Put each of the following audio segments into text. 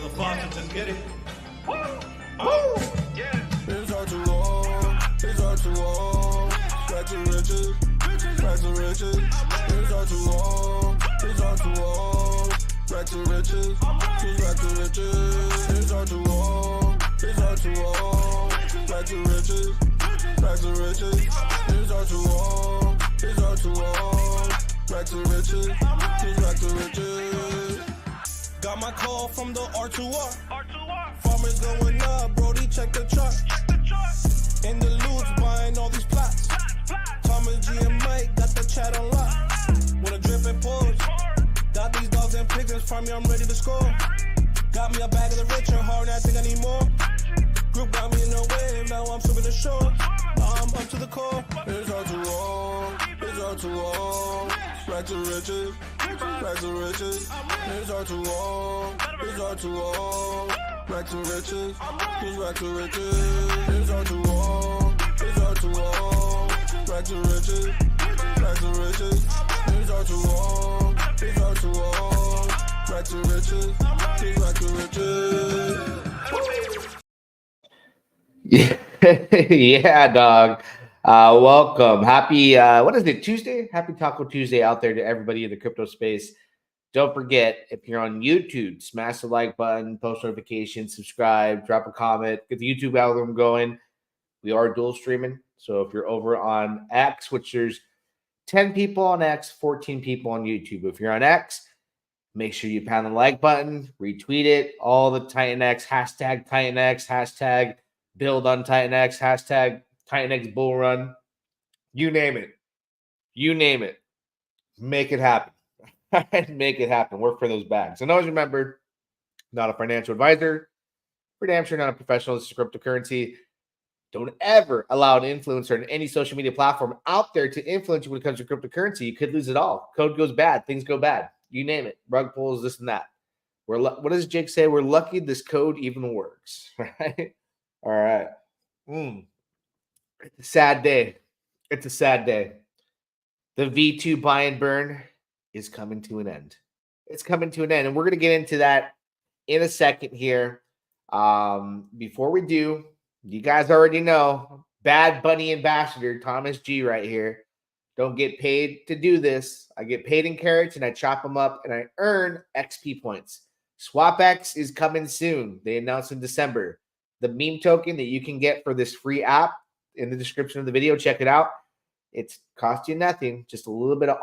the faucet, let's get it. Woo! Woo! Yeah. It's R2R, it's R2R. Back to riches, back to riches. It's R2R, it's R2R. Back to riches, back to riches. It's R2R, it's R2R. Back to riches, back to riches. It's R2R, it's R2R. Back to riches, back to riches. Got my call from the R2R. Farmers going up, Brody, check the chart. In the loots, buying all these plots. Thomas G and Mike got the chat on lock. Wanna drip and pause. Got these dogs and pigeons, farm me, I'm ready to score. Got me a bag of the rich and hard, I think I need more. Group got me in the wave, now I'm swimming the shore. I'm up to the core. It's R2R, it's R2R. Back to riches, back to riches. It's R2R, it's R2R. Back to riches, back to riches. It's R2R, it's R2R. Back to riches, back to riches. It's R2R, it's R2R. Back to riches, back to riches. Yeah, yeah, dog. Welcome. Happy, what is it, Tuesday? Happy Taco Tuesday out there to everybody in the crypto space. Don't forget, if you're on YouTube, smash the like button, post notifications, subscribe, drop a comment, get the YouTube algorithm going. We are dual streaming. So if you're over on X, which there's 10 people on X, 14 people on YouTube. If you're on X, make sure you pound the like button, retweet it, all the Titanx, hashtag Titanx, hashtag build on Titanx, hashtag Titanx bull run. You name it. You name it. Make it happen. Make it happen. Work for those bags. And always remember, not a financial advisor. For damn sure not a professional. This is cryptocurrency. Don't ever allow an influencer on any social media platform out there to influence you when it comes to cryptocurrency. You could lose it all. Code goes bad. Things go bad. You name it. Rug pulls, this and that. What does Jake say? We're lucky this code even works. Right? All right. It's a sad day. It's a sad day. The V2 buy and burn is coming to an end. It's coming to an end. And we're going to get into that in a second here. Before we do, you guys already know, Bad Bunny ambassador Thomas G right here. Don't get paid to do this. I get paid in carrots and I chop them up and I earn XP points. SwapX is coming soon. They announced in December. The meme token that you can get for this free app in the description of the video, check it out. It's cost you nothing, just a little bit of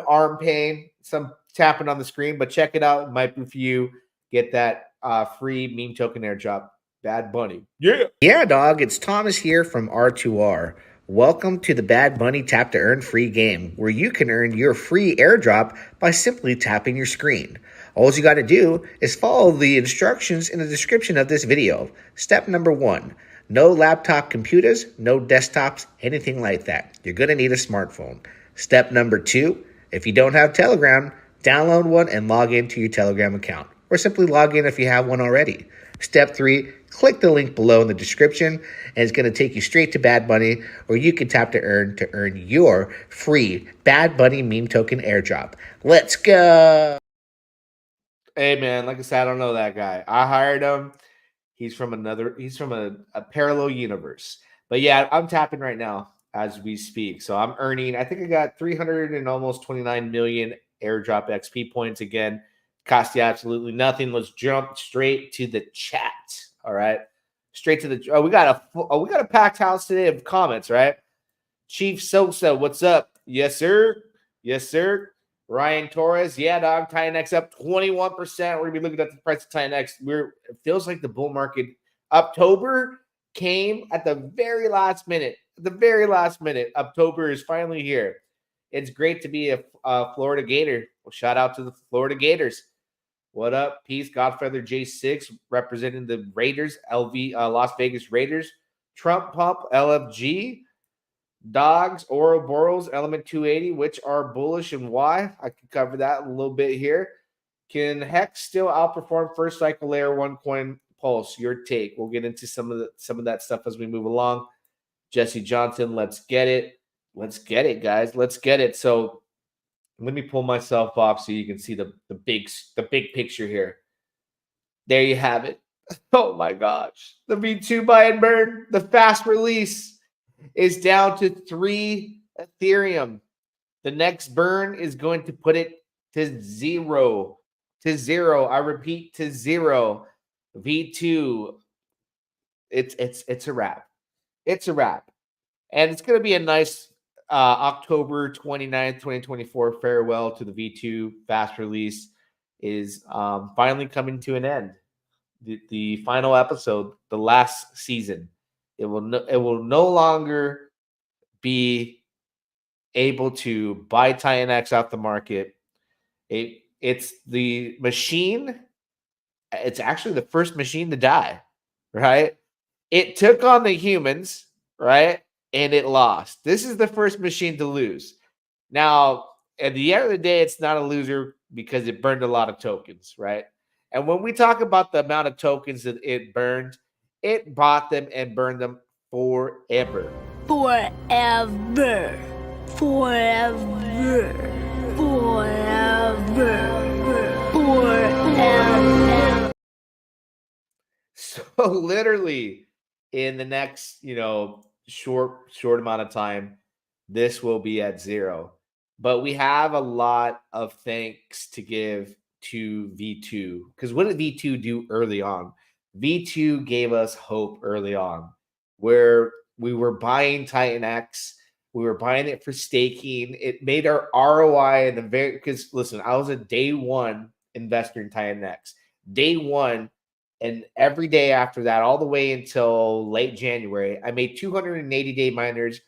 arm pain, some tapping on the screen, but check it out. It might be for you. Get that free meme token airdrop. Bad Bunny. Yeah, dog. It's Thomas here from R2R. Welcome to the Bad Bunny Tap to Earn free game, where you can earn your free airdrop by simply tapping your screen. All you got to do is follow the instructions in the description of this video. Step number 1. No laptop computers, no desktops, anything like that. You're going to need a smartphone. Step number 2, if you don't have Telegram, download one and log into your Telegram account. Or simply log in if you have one already. Step 3, click the link below in the description, and it's going to take you straight to Bad Bunny, where you can tap to earn your free Bad Bunny meme token airdrop. Let's go! Hey, man, like I said, I don't know that guy. I hired him. He's from a parallel universe. But yeah, I'm tapping right now as we speak. So I'm earning, I think I got 300 and almost 29 million airdrop XP points again. Cost you absolutely nothing. Let's jump straight to the chat. All right. Straight to the we got a packed house today of comments, right? Chief Sosa, what's up? Yes, sir. Yes, sir. Ryan Torres, yeah, dog. Titanx up 21%. We're gonna be looking at the price of Titanx. It feels like the bull market. October came at the very last minute. The very last minute. October is finally here. It's great to be a Florida Gator. Well, shout out to the Florida Gators. What up? Peace. Godfeather J6 representing the Raiders, Las Vegas Raiders. Trump Pump LFG. Dogs, Ouroboros, Element 280, which are bullish and why? I can cover that a little bit here. Can Hex still outperform first cycle layer 1 coin pulse? Your take. We'll get into some of that stuff as we move along. Jesse Johnson, let's get it. Let's get it, guys. Let's get it. So let me pull myself off so you can see the big picture here. There you have it. Oh my gosh. The V2 buy and burn, the fast release is down to 3 Ethereum. The next burn is going to put it to 0. To 0. I repeat, to 0. V2. It's a wrap. It's a wrap. And it's going to be a nice October 29th, 2024 farewell to the V2 fast release is finally coming to an end. The final episode, the last season, it will no longer be able to buy Titanx off the market. It's the machine. It's actually the first machine to die, right? It took on the humans, right? And it lost. This is the first machine to lose. Now, at the end of the day, it's not a loser because it burned a lot of tokens, right? And when we talk about the amount of tokens that it burned, it bought them and burned them forever. Forever. Forever. Forever. Forever. So literally in the next, short amount of time, this will be at 0. But we have a lot of thanks to give to V2 because what did V2 do early on? V2 gave us hope early on where we were buying Titanx. We were buying it for staking. It made our ROI in the because listen, I was a day one investor in Titanx. Day one, and every day after that, all the way until late January, I made 280-day miners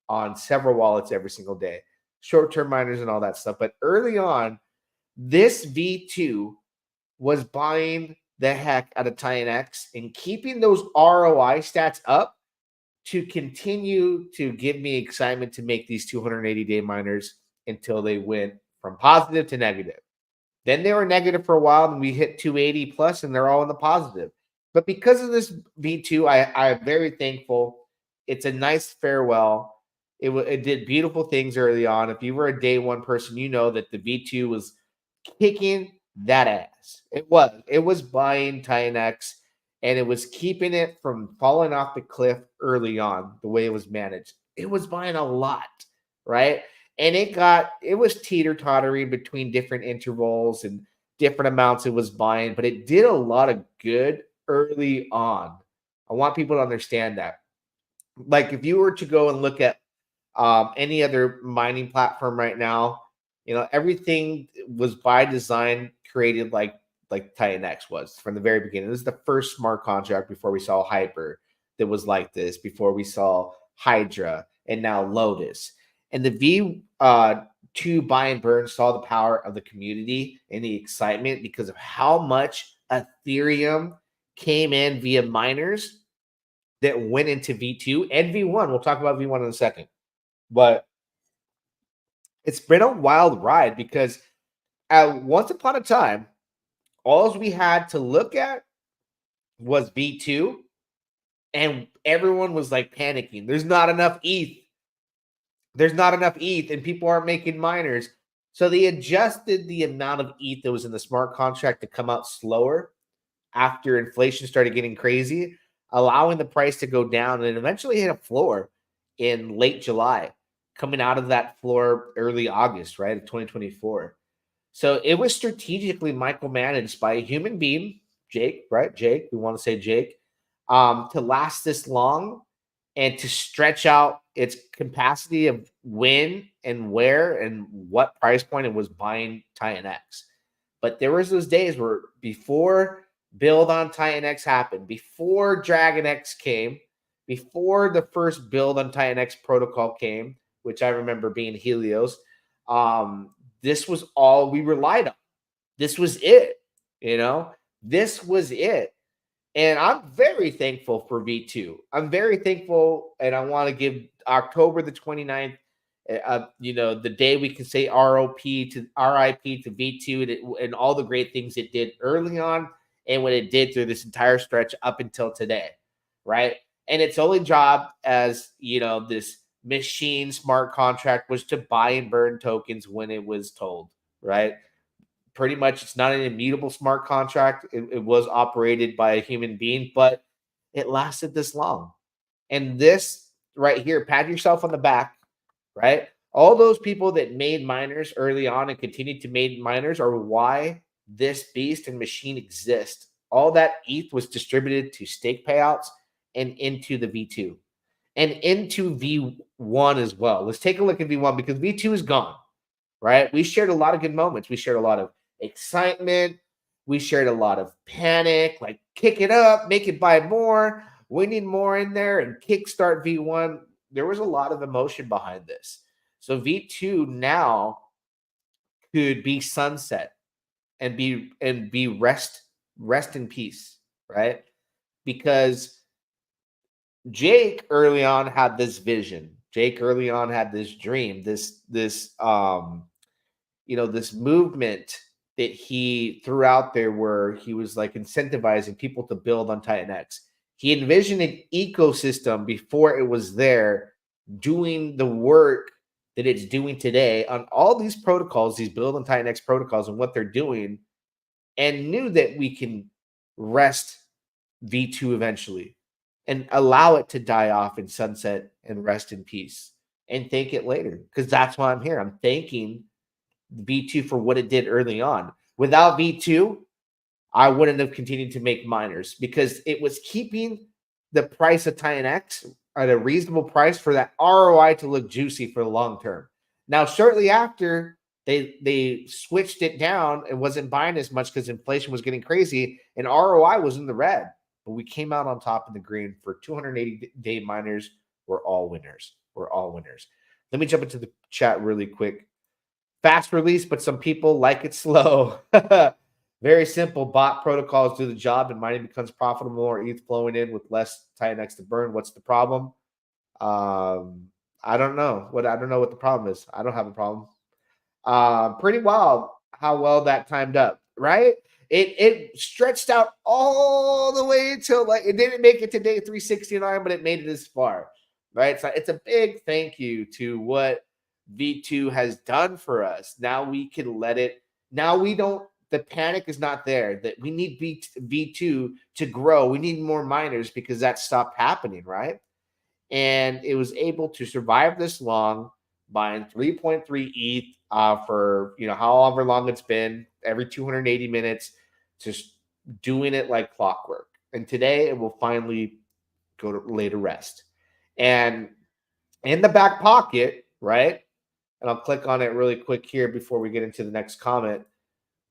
on several wallets every single day, short-term miners and all that stuff. But early on, this V2 was buying the heck out of Titanx and keeping those ROI stats up to continue to give me excitement to make these 280-day miners until they went from positive to negative. Then they were negative for a while, and we hit 280 plus, and they're all in the positive. But because of this V2, I'm very thankful. It's a nice farewell. It did beautiful things early on. If you were a day one person, you know that the V2 was kicking that ass. It was buying Titanx, and it was keeping it from falling off the cliff early on, the way it was managed. It was buying a lot, right? And it was teeter-tottering between different intervals and different amounts it was buying, but it did a lot of good early on. I want people to understand that. Like if you were to go and look at any other mining platform right now, everything was by design created like Titanx was from the very beginning. This is the first smart contract before we saw Hyper that was like this, before we saw Hydra and now Lotus. And the V2 buy and burn saw the power of the community and the excitement because of how much Ethereum came in via miners that went into V2 and V1. We'll talk about V1 in a second. But it's been a wild ride because once upon a time, all we had to look at was V2, and everyone was like panicking. There's not enough ETH. There's not enough ETH, and people aren't making miners. So they adjusted the amount of ETH that was in the smart contract to come out slower after inflation started getting crazy, allowing the price to go down and eventually hit a floor in late July, coming out of that floor early August, right, of 2024. So it was strategically micromanaged by a human being, Jake, right? Jake, we want to say Jake, to last this long and to stretch out its capacity of when and where and what price point it was buying Titanx. But there was those days where before build on Titanx happened, before Dragon X came, before the first build on Titanx protocol came, which I remember being Helios, this was all we relied on. This was it, this was it. And I'm very thankful for V2. I'm very thankful, and I want to give October the 29th, the day we can say RIP to V2 and all the great things it did early on and what it did through this entire stretch up until today, right? And its only job as, this machine smart contract was to buy and burn tokens when it was told, right? pretty much it's not an immutable smart contract. It was operated by a human being, but it lasted this long. And this right here, pat yourself on the back, right? All those people that made miners early on and continued to make miners are why this beast and machine exists. All that ETH was distributed to stake payouts and into the V2 and into V1 as well. Let's take a look at V1 because V2 is gone, right? We shared a lot of good moments. We shared a lot of excitement. We shared a lot of panic, like kick it up, make it buy more. We need more in there and kickstart V1. There was a lot of emotion behind this. So V2 now could be sunset and be rest in peace, right? Because Jake early on had this vision. Jake early on had this dream, this this movement that he threw out there where he was like incentivizing people to build on Titanx. He envisioned an ecosystem before it was there doing the work that it's doing today on all these protocols, these build on Titanx protocols and what they're doing, and knew that we can rest V2 eventually and allow it to die off and sunset and rest in peace and thank it later. Because that's why I'm here. I'm thanking V2 for what it did early on. Without V2, I wouldn't have continued to make miners because it was keeping the price of Titanx at a reasonable price for that ROI to look juicy for the long term. Now, shortly after, they switched it down and wasn't buying as much because inflation was getting crazy and ROI was in the red. But we came out on top in the green for 280-day miners. We're all winners. We're all winners. Let me jump into the chat really quick. Fast release, but some people like it slow. Very simple. Bot protocols do the job and mining becomes profitable, more ETH flowing in with less Titanx to burn. What's the problem? I don't know. I don't know what the problem is. I don't have a problem. Pretty wild how well that timed up, right? It stretched out all the way until like it didn't make it to day 369, but it made it as far, right? So it's a big thank you to what V2 has done for us. Now we can let it. Now we don't. The panic is not there. That we need V2 to grow. We need more miners because that stopped happening, right? And it was able to survive this long, buying 3.3 ETH for however long it's been, every 280 minutes, just doing it like clockwork. And today it will finally go to lay to rest. And in the back pocket, right? And I'll click on it really quick here before we get into the next comment.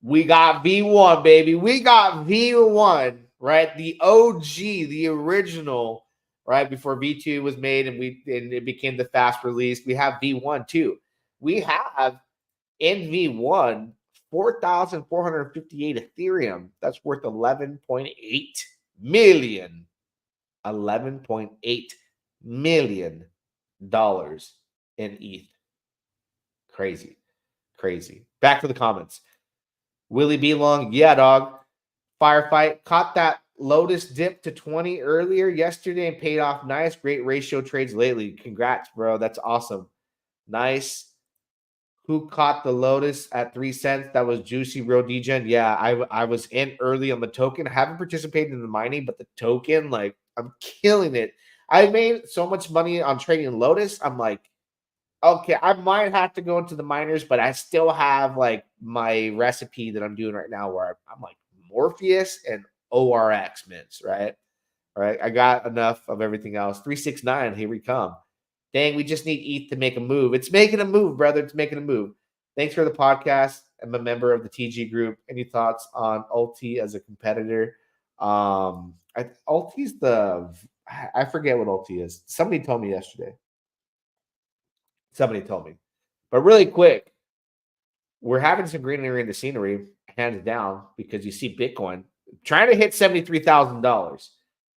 We got V1, baby. We got V1, right? The OG, the original, right? Before V2 was made and it became the fast release. We have V1 too. We have in V1 4,458 Ethereum. That's worth $11.8 million. $11.8 million in ETH. Crazy. Back to the comments. Willie B. Long, yeah, dog. Firefight caught that Lotus dip to 20 earlier yesterday and paid off nice. Great ratio trades lately. Congrats, bro. That's awesome. Nice. Who caught the Lotus at 3 cents? That was Juicy Real Degen. Yeah, I was in early on the token. I haven't participated in the mining, but the token, like, I'm killing it. I made so much money on trading Lotus. I'm like, okay, I might have to go into the miners, but I still have like my recipe that I'm doing right now where I'm like Morpheus and ORX mints, right? All right. I got enough of everything else. 369, here we come. Dang, we just need ETH to make a move. It's making a move, brother. It's making a move. Thanks for the podcast. I'm a member of the TG group. Any thoughts on Ulti as a competitor? Ulti's I forget what Ulti is. Somebody told me yesterday. Somebody told me. But really quick, we're having some greenery in the scenery, hands down, because you see Bitcoin trying to hit $73,000.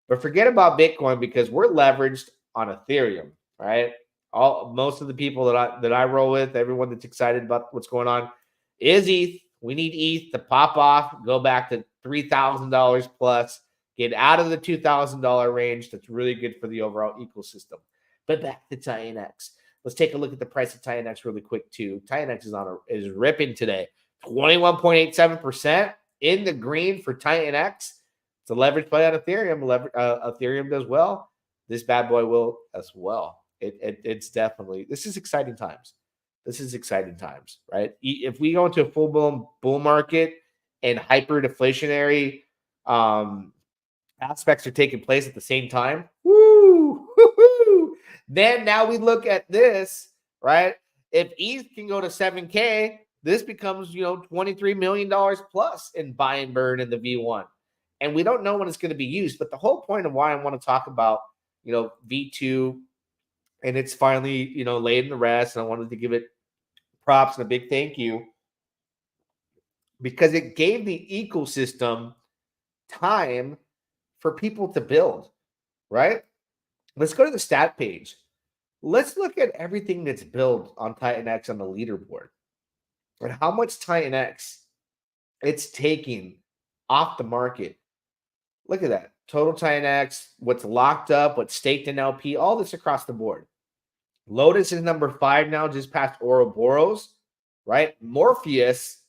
But forget about Bitcoin because we're leveraged on Ethereum, right? Most of the people that I roll with, everyone that's excited about what's going on, is ETH. We need ETH to pop off, go back to $3,000 plus, get out of the $2,000 range. That's really good for the overall ecosystem. But back to Titanx. Let's take a look at the price of Titanx really quick too. Titanx is ripping today. 21.87% in the green for Titanx. It's a leverage play on Ethereum. Ethereum does well. This bad boy will as well. It's definitely, this is exciting times. This is exciting times, right? If we go into a full-blown bull market and hyper-deflationary aspects are taking place at the same time, then now we look at this, right? If ETH can go to 7K, this becomes, $23 million plus in buy and burn in the V1. And we don't know when it's going to be used. But the whole point of why I want to talk about, V2, and it's finally, laid in the rest, and I wanted to give it props and a big thank you, because it gave the ecosystem time for people to build, right? Let's go to the stat page. Let's look at everything that's built on Titanx on the leaderboard and how much Titanx it's taking off the market. Look at that. Total Titanx, what's locked up, what's staked in LP, all this across the board. Lotus is number 5 now, just past Ouroboros, right? Morpheus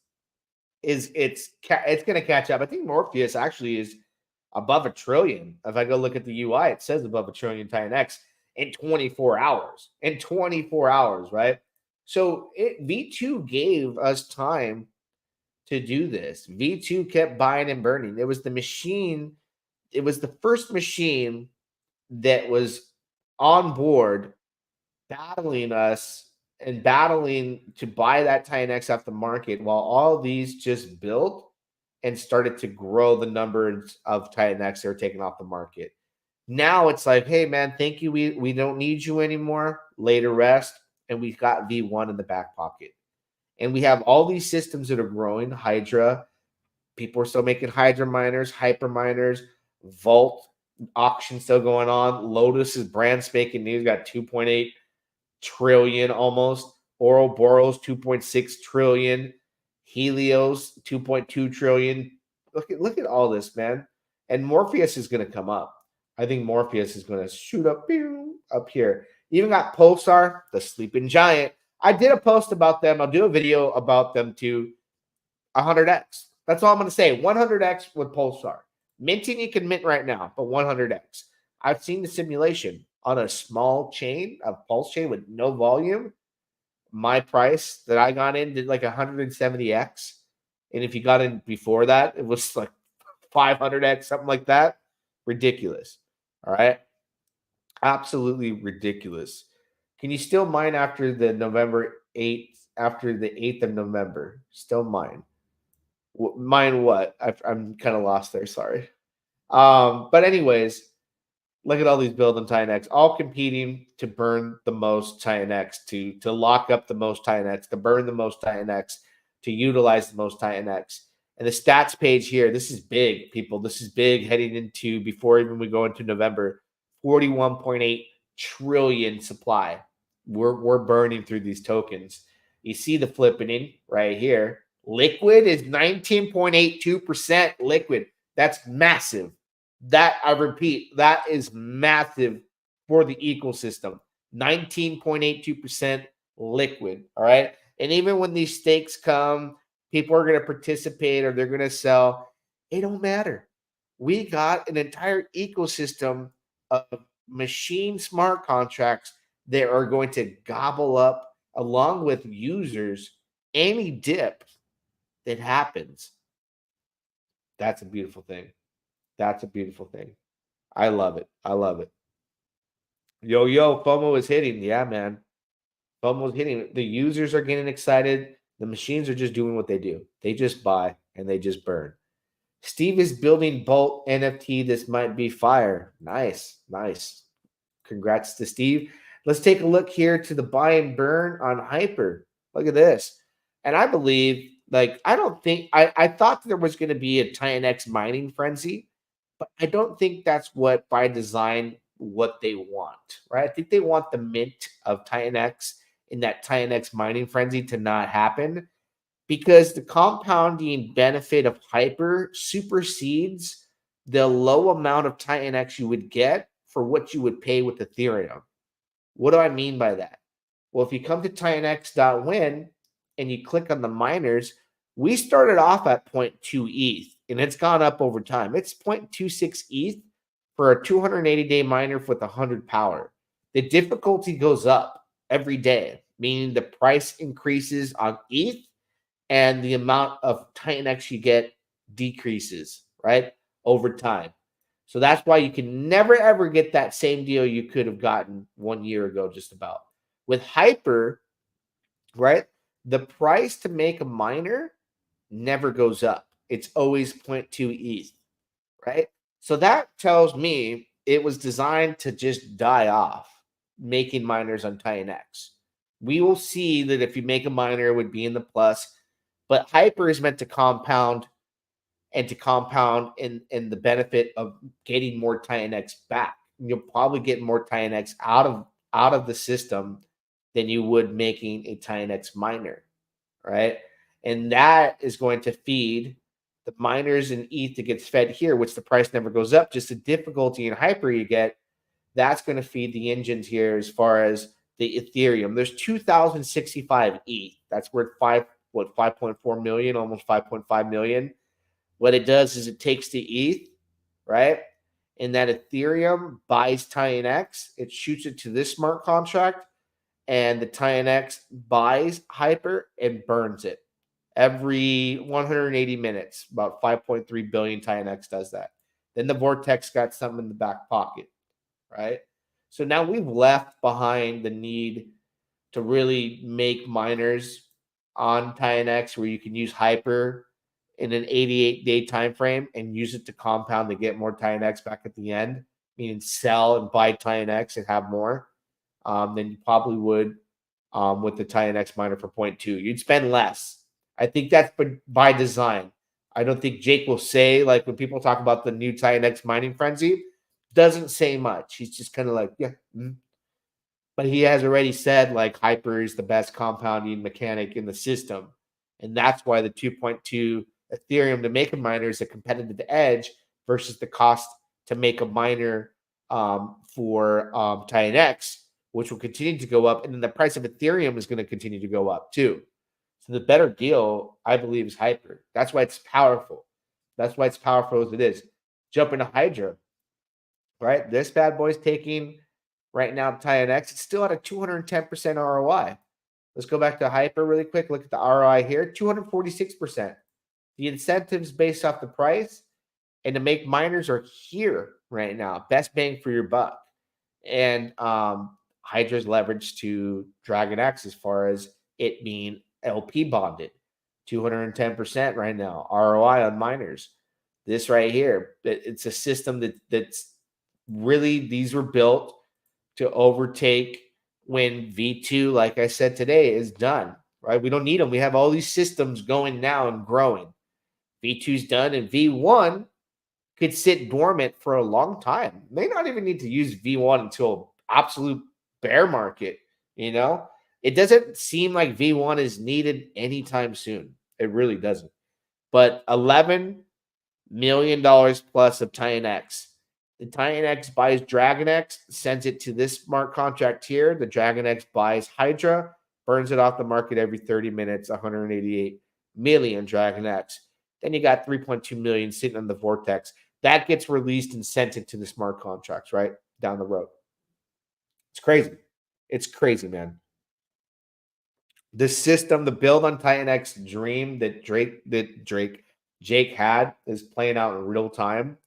it's going to catch up. I think Morpheus actually is above $1 trillion. If I go look at the UI, it says above $1 trillion Titanx in 24 hours. In 24 hours, right? So V2 gave us time to do this. V2 kept buying and burning. It was the machine. It was the first machine that was on board battling us and battling to buy that Titanx off the market while all these just built and started to grow the numbers of Titanx that are taken off the market. Now it's like, hey, man, thank you. We don't need you anymore. Later rest. And we've got V1 in the back pocket. And we have all these systems that are growing. Hydra. People are still making Hydra miners, hyper miners, Vault auction still going on. Lotus is brand spanking new. Got 2.8 trillion almost. Ouroboros 2.6 trillion. Helios 2.2 trillion. Look at all this, man. And Morpheus is going to come up. I think Morpheus is going to shoot up here. Even got Pulsar, the sleeping giant. I did a post about them. I'll do a video about them too. 100x. That's all I'm going to say. 100x with Pulsar. Minting you can mint right now, but 100x. I've seen the simulation on a small chain, a pulse chain with no volume. My price that I got in did like 170x. And if you got in before that, it was like 500x, something like that. Ridiculous. All right. Absolutely ridiculous. Can you still mine after the November 8th, after the 8th of November? Still mine. Mine what? I'm kind of lost there. Sorry. But anyways, look at all these build on Titanx, all competing to burn the most Titanx, to lock up the most Titanx, to burn the most Titanx, to utilize the most Titanx. And the stats page here, this is big, people. This is big heading into, before even we go into November, 41.8 trillion supply. We're burning through these tokens. You see the flipping right here. Liquid is 19.82% liquid. That's massive. That, I repeat, that is massive for the ecosystem. 19.82% liquid. All right. And even when these stakes come, people are going to participate or they're going to sell. It don't matter. We got an entire ecosystem of machine smart contracts that are going to gobble up, along with users, any dip that happens. That's a beautiful thing. That's a beautiful thing. I love it. I love it. Yo, FOMO is hitting. Yeah, man. FOMO is hitting. The users are getting excited. The machines are just doing what they do. They just buy and they just burn. Steve is building Bolt NFT. This might be fire. Nice. Nice. Congrats to Steve. Let's take a look here to the buy and burn on Hyper. Look at this. And I believe, I don't think, I thought there was going to be a Titanx mining frenzy, but I don't think that's what, by design, what they want, right? I think they want the mint of Titanx in that Titanx mining frenzy to not happen, because the compounding benefit of Hyper supersedes the low amount of Titanx you would get for what you would pay with Ethereum. What do I mean by that? Well, if you come to Titanx.win and you click on the miners, We started off at 0.2 ETH, and it's gone up over time. It's 0.26 ETH for a 280-day miner with 100 power. The difficulty goes up every day, meaning the price increases on ETH and the amount of Titanx you get decreases, right, over time. So that's why you can never, ever get that same deal you could have gotten 1 year ago, just about. With Hyper, right, the price to make a miner never goes up. It's always 0.2 ETH, right? So that tells me it was designed to just die off, making miners on Titanx. We will see that if you make a miner, it would be in the plus, but Hyper is meant to compound and to compound in the benefit of getting more Titanx back. You'll probably get more Titanx out of the system than you would making a Titanx miner, right? And that is going to feed the miners and ETH that gets fed here, which the price never goes up. Just the difficulty in Hyper you get, that's going to feed the engines here as far as the Ethereum. There's 2,065 ETH. That's worth 5.4 million, almost 5.5 million. What it does is it takes the ETH, right? And that Ethereum buys Titanx. It shoots it to this smart contract, and the Titanx buys Hyper and burns it every 180 minutes. About 5.3 billion Titanx does that. Then the Vortex got something in the back pocket, right? So now we've left behind the need to really make miners on Titanx where you can use Hyper in an 88-day time frame and use it to compound to get more Titanx back at the end, meaning sell and buy Titanx and have more than you probably would with the Titanx miner for 0.2. You'd spend less. I think that's by design. I don't think Jake will say, like when people talk about the new Titanx mining frenzy, doesn't say much. He's just kind of like, yeah. But he has already said like Hyper is the best compounding mechanic in the system. And that's why the 2.2 Ethereum to make a miner is a competitive edge versus the cost to make a miner for Titanx, which will continue to go up. And then the price of Ethereum is going to continue to go up too. So the better deal, I believe, is Hyper. That's why it's powerful. That's why it's powerful as it is. Jump into Hydra, right? This bad boy's taking right now Titanx. It's still at a 210% ROI. Let's go back to Hyper really quick. Look at the ROI here, 246%. The incentives based off the price and to make miners are here right now. Best bang for your buck. And Hydra's leveraged to Dragon X as far as it being LP bonded. 210% right now. ROI on miners. This right here, it's a system that's really, these were built to overtake when V2, like I said today, is done, right? We don't need them. We have all these systems going now and growing. V2's done, and V1 could sit dormant for a long time. May not even need to use V1 until absolute bear market, you know? It doesn't seem like V1 is needed anytime soon. It really doesn't. But $11 million plus of Titanx. The Titanx buys Dragon X, sends it to this smart contract here. The Dragon X buys Hydra, burns it off the market every 30 minutes, 188 million Dragon X. Then you got 3.2 million sitting on the Vortex. That gets released and sent into the smart contracts, right? Down the road. It's crazy. It's crazy, man. The system, the build on Titanx dream that Jake had is playing out in real time.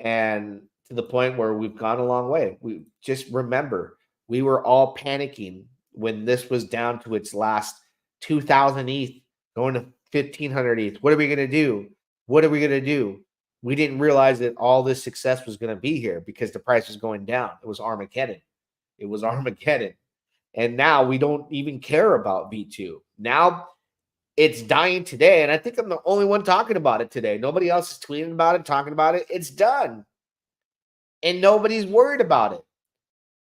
And to the point where we've gone a long way. We just remember, we were all panicking when this was down to its last 2,000 ETH, going to 1,500 ETH. What are we going to do? What are we going to do? We didn't realize that all this success was going to be here because the price was going down. It was Armageddon. It was Armageddon. And now we don't even care about V2. Now it's dying today. And I think I'm the only one talking about it today. Nobody else is tweeting about it, talking about it. It's done. And nobody's worried about it.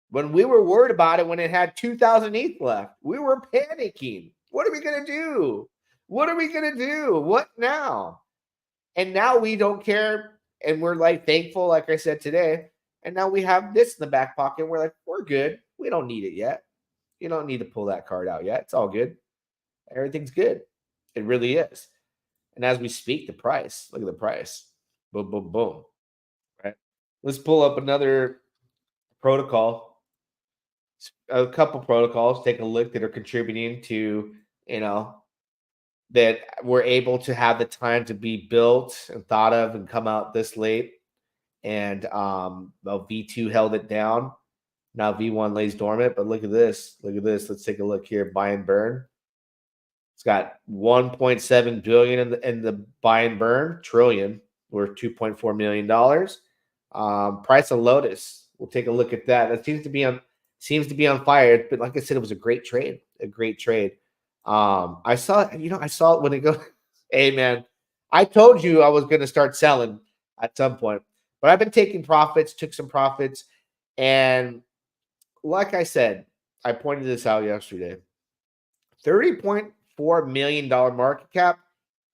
When we were worried about it, when it had 2,000 ETH left, we were panicking. What are we going to do? What are we going to do? What now? And now we don't care. And we're like thankful, like I said today. And now we have this in the back pocket. We're like, we're good. We don't need it yet. You don't need to pull that card out yet. It's all good. Everything's good. It really is. And as we speak, the price, look at the price. Boom, boom, boom. Right. Let's pull up another protocol, a couple protocols, take a look that are contributing to, you know, that we're able to have the time to be built and thought of and come out this late. And well, V2 held it down. Now V1 lays dormant, but look at this. Look at this. Let's take a look here. Buy and burn. It's got 1.7 billion in the buy and burn trillion, worth $2.4 million. Price of Lotus. We'll take a look at that. That seems to be on fire. But like I said, it was a great trade. A great trade. I saw it when it goes. Hey man, I told you I was gonna start selling at some point. But I've been taking profits, took some profits, and like I said, I pointed this out yesterday. $30.4 million market cap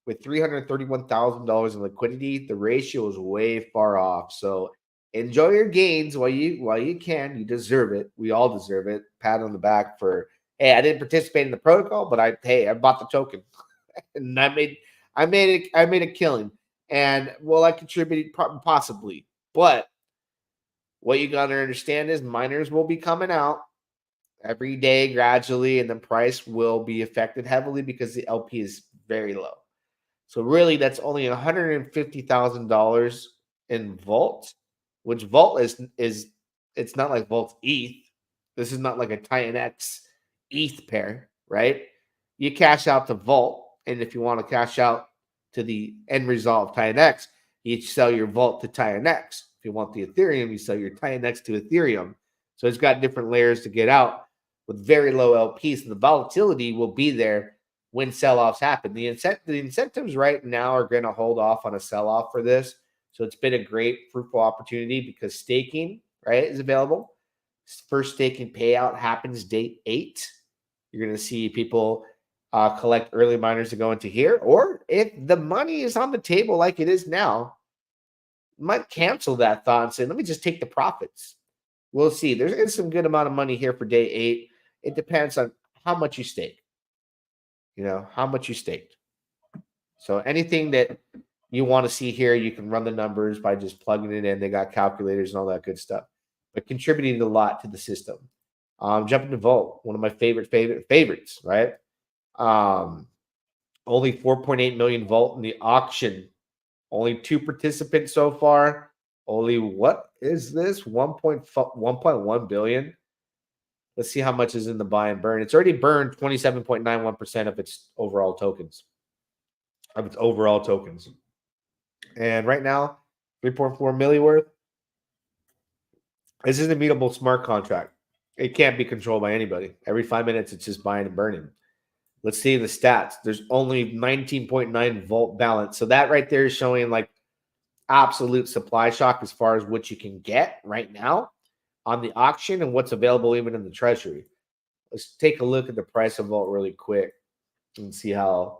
with $331,000 in liquidity. The ratio is way far off. So enjoy your gains while you can. You deserve it. We all deserve it. Pat on the back for, hey, I didn't participate in the protocol, but I bought the token and I made a killing. And well, I contributed possibly, but what you got to understand is miners will be coming out every day gradually, and the price will be affected heavily because the LP is very low. So really, that's only $150,000 in Vault, which Vault is it's not like Vault's ETH. This is not like a Titanx ETH pair, right? You cash out to Vault, and if you want to cash out to the end result of Titanx, you sell your Vault to Titanx. If you want the Ethereum, you sell your Titanx to Ethereum. So it's got different layers to get out with very low LPs, and the volatility will be there when sell-offs happen. The incentives right now are going to hold off on a sell-off for this. So it's been a great, fruitful opportunity because staking, right, is available. First staking payout happens day 8. You're going to see people collect early miners to go into here. Or if the money is on the table like it is now, you might cancel that thought and say, let me just take the profits. We'll see. There's some good amount of money here for day 8. It depends on how much you stake. How much you staked. So anything that you want to see here, you can run the numbers by just plugging it in. They got calculators and all that good stuff. But contributing a lot to the system. Jumping to Volt, one of my favorites, right? Only 4.8 million Volt in the auction. Only 2 participants so far. Only, what is this? 1.1 billion. Let's see how much is in the buy and burn. It's already burned 27.91% of its overall tokens. And right now, 3.4 milli worth. This is an immutable smart contract. It can't be controlled by anybody. Every 5 minutes, it's just buying and burning. Let's see the stats. There's only 19.9 volt balance. So that right there is showing like absolute supply shock as far as what you can get right now on the auction and what's available even in the treasury. Let's take a look at the price of Volt really quick and see how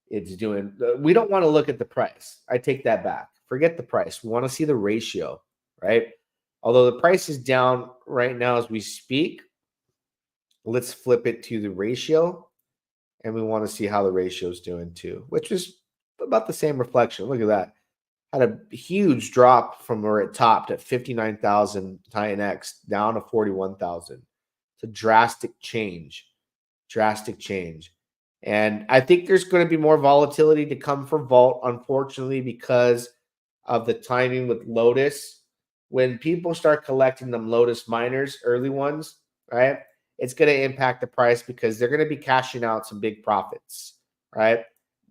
it's doing. We don't want to look at the price. I take that back. Forget the price. We want to see the ratio, right? Although the price is down right now as we speak, let's flip it to the ratio. And we want to see how the ratio is doing too, which is about the same reflection. Look at that. Had a huge drop from where it topped at 59,000 Titanx down to 41,000. It's a drastic change. And I think there's going to be more volatility to come from Vault, unfortunately, because of the timing with Lotus. When people start collecting them Lotus miners, early ones, right, it's going to impact the price because they're going to be cashing out some big profits, right?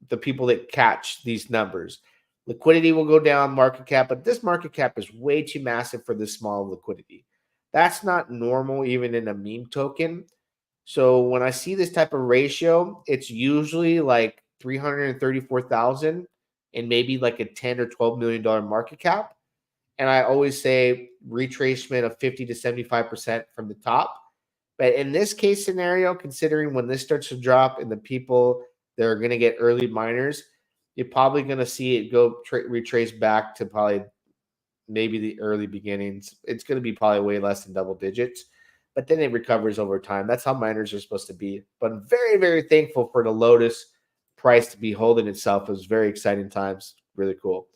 The people that catch these numbers. Liquidity will go down, market cap, but this market cap is way too massive for this small liquidity. That's not normal even in a meme token. So when I see this type of ratio, it's usually like 334,000 and maybe like a 10 or $12 million market cap. And I always say retracement of 50 to 75% from the top. But in this case scenario, considering when this starts to drop and the people that are going to get early miners, you're probably going to see it go retrace back to probably maybe the early beginnings. It's going to be probably way less than double digits, but then it recovers over time. That's how miners are supposed to be. But I'm very, very thankful for the Lotus price to be holding itself. It was very exciting times. Really cool.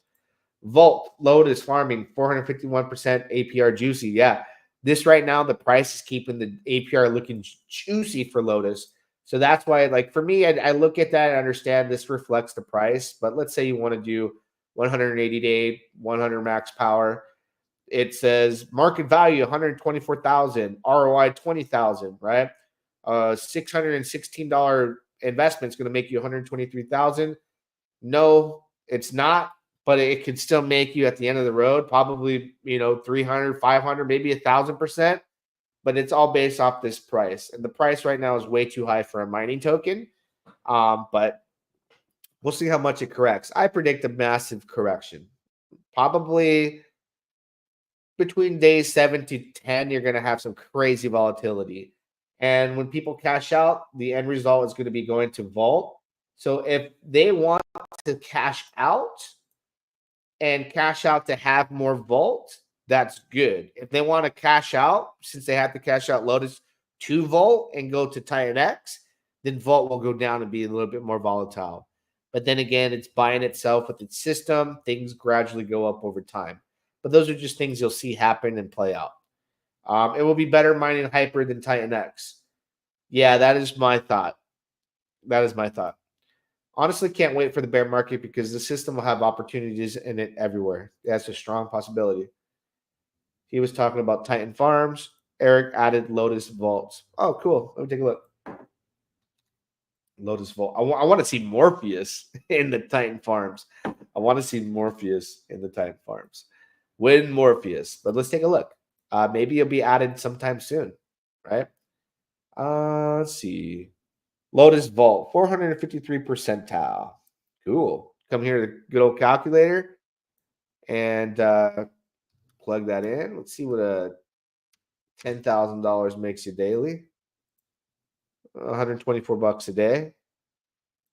Volt, Lotus Farming, 451% APR juicy. Yeah, this right now, the price is keeping the APR looking juicy for Lotus. So that's why, like, for me, I look at that and understand this reflects the price. But let's say you want to do 180 day, 100 max power. It says market value 124,000, ROI 20,000, right? $616 investment is going to make you 123,000. No, it's not, but it could still make you at the end of the road probably 300, 500, maybe 1,000%. But it's all based off this price, and the price right now is way too high for a mining token. But we'll see how much it corrects. I predict a massive correction, probably between days 7 to 10. You're going to have some crazy volatility, and when people cash out, the end result is going to be going to Vault. So if they want to cash out to have more Volt, that's good. If they want to cash out, since they have to cash out Lotus to Volt and go to Titanx, then Volt will go down and be a little bit more volatile. But then again, it's buying itself with its system. Things gradually go up over time. But those are just things you'll see happen and play out. It will be better mining Hyper than Titanx. Yeah, that is my thought. Honestly, can't wait for the bear market because the system will have opportunities in it everywhere. That's a strong possibility. He was talking about Titan Farms. Eric added Lotus Vaults. Oh, cool. Let me take a look. Lotus Vault. I want to see Morpheus in the Titan Farms. Win Morpheus. But let's take a look. Maybe it'll be added sometime soon, right? Let's see. Lotus Vault, 453 percentile. Cool. Come here to the good old calculator and plug that in. Let's see what a $10,000 makes you daily. 124 bucks a day.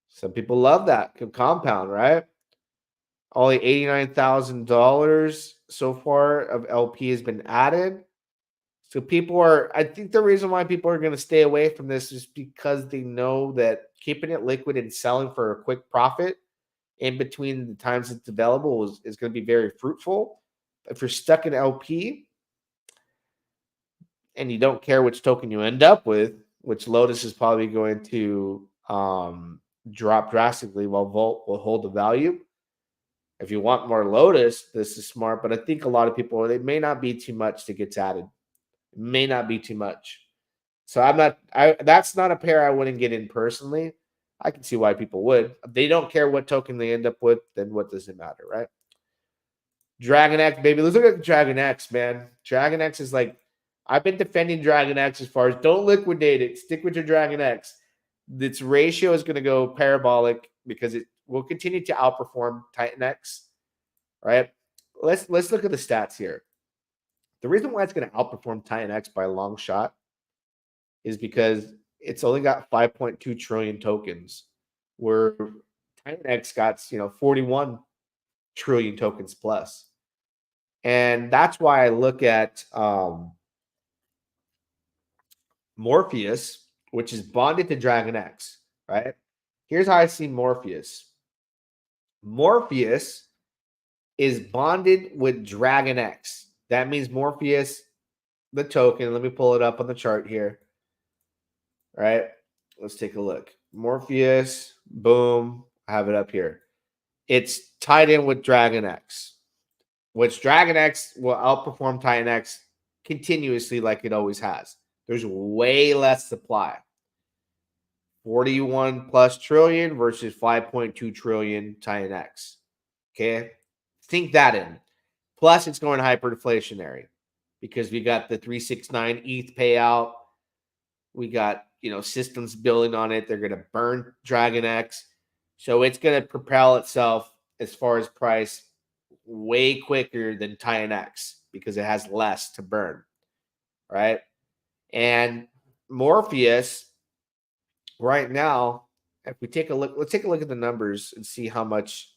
Some people love that. Can compound, right? Only $89,000 so far of LP has been added. So I think the reason why people are going to stay away from this is because they know that keeping it liquid and selling for a quick profit in between the times it's available is going to be very fruitful. If you're stuck in LP and you don't care which token you end up with, which Lotus is probably going to drop drastically while Volt will hold the value. If you want more Lotus, this is smart. But I think a lot of people, it may not be too much that gets added. May not be too much. So that's not a pair I wouldn't get in personally. I can see why people would. If they don't care what token they end up with, then what does it matter, right? Dragon X, baby. Let's look at Dragon X, man. Dragon X is like, I've been defending Dragon X as far as don't liquidate it. Stick with your Dragon X. Its ratio is going to go parabolic because it will continue to outperform Titanx, right? Let's look at the stats here. The reason why it's going to outperform Titanx by a long shot is because it's only got 5.2 trillion tokens, where Titanx got 41 trillion tokens plus. And that's why I look at Morpheus, which is bonded to Dragon X, right? Here's how I see Morpheus. Morpheus is bonded with Dragon X. That means Morpheus, the token, let me pull it up on the chart here. All right, let's take a look. Morpheus, boom, I have it up here. It's tied in with Dragon X, which Dragon X will outperform Titan X continuously like it always has. There's way less supply. 41 plus trillion versus 5.2 trillion Titan X. Okay, think that in. Plus, it's going hyperinflationary because we got the 369 ETH payout. We got, systems building on it. They're going to burn Dragon X. So it's going to propel itself as far as price way quicker than Titan X because it has less to burn, right? And Morpheus right now, if we take a look, let's take a look at the numbers and see how much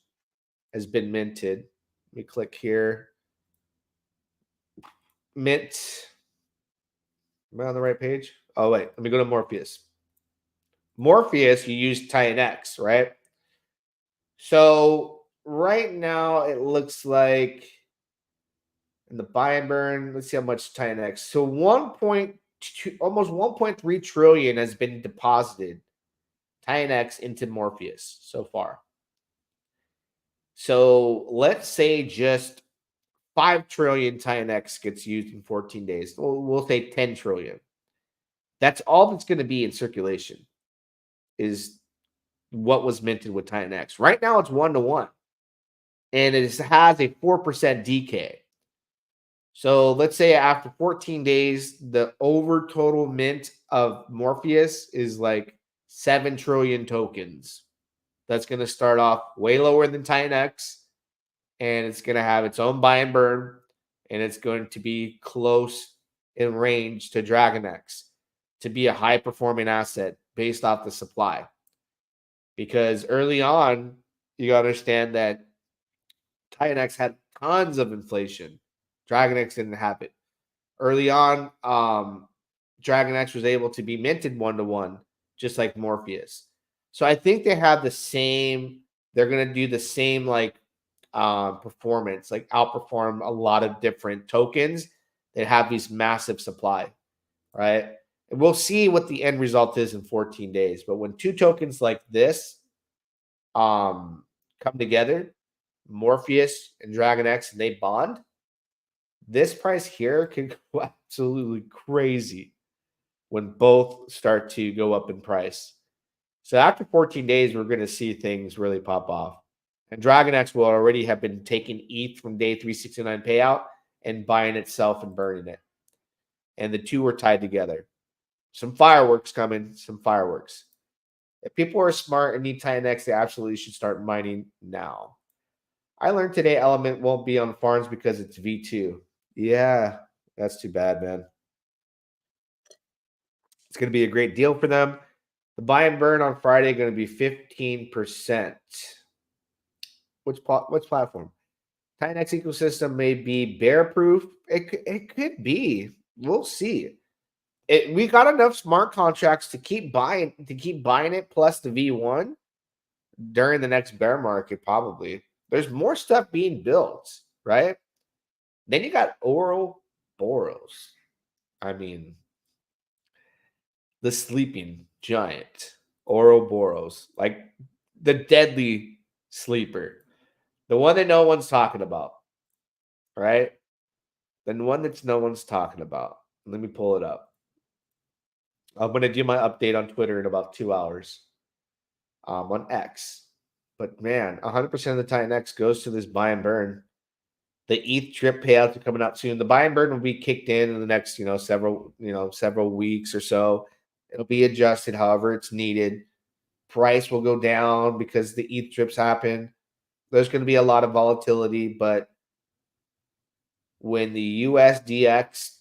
has been minted. Let me click here. Mint. Am I on the right page? Oh, wait. Let me go to Morpheus. Morpheus, you use Titanx, right? So right now it looks like in the buy and burn, let's see how much Titanx. So 1.2, almost 1.3 trillion has been deposited Titanx into Morpheus so far. So let's say just 5 trillion Titanx gets used in 14 days. We'll say 10 trillion. That's all that's going to be in circulation is what was minted with Titanx. Right now it's 1-to-1. And it has a 4% decay. So let's say after 14 days, the over total mint of Morpheus is like 7 trillion tokens. That's going to start off way lower than Titanx, and it's going to have its own buy and burn, and it's going to be close in range to DragonX to be a high performing asset based off the supply. Because early on, you got to understand that Titanx had tons of inflation. DragonX didn't have it. Early on, DragonX was able to be minted 1-to-1, just like Morpheus. So I think they have the same, they're going to do the same like performance, like outperform a lot of different tokens that have these massive supply, right? And we'll see what the end result is in 14 days. But when two tokens like this come together, Morpheus and DragonX, and they bond, this price here can go absolutely crazy when both start to go up in price. So after 14 days, we're going to see things really pop off. And DragonX will already have been taking ETH from day 369 payout and buying itself and burning it. And the two are tied together. Some fireworks coming, some fireworks. If people are smart and need Titanx, they absolutely should start mining now. I learned today Element won't be on farms because it's V2. Yeah, that's too bad, man. It's going to be a great deal for them. The buy and burn on Friday going to be 15%. Which platform? Titanx ecosystem may be bear proof. It could be. We'll see. We got enough smart contracts to keep buying it plus the V1 during the next bear market. Probably there's more stuff being built, right? Then you got Ouroboros. I mean, the sleeping giant, Ouroboros, like the deadly sleeper, the one that no one's talking about, right? The one that no one's talking about. Let me pull it up. I'm going to do my update on Twitter in about 2 hours on X. But man, 100% of the time X goes to this buy and burn. The ETH trip payouts are coming out soon. The buy and burn will be kicked in the next, several weeks or so. It'll be adjusted however it's needed. Price will go down because the ETH trips happen. There's going to be a lot of volatility, but when the USDX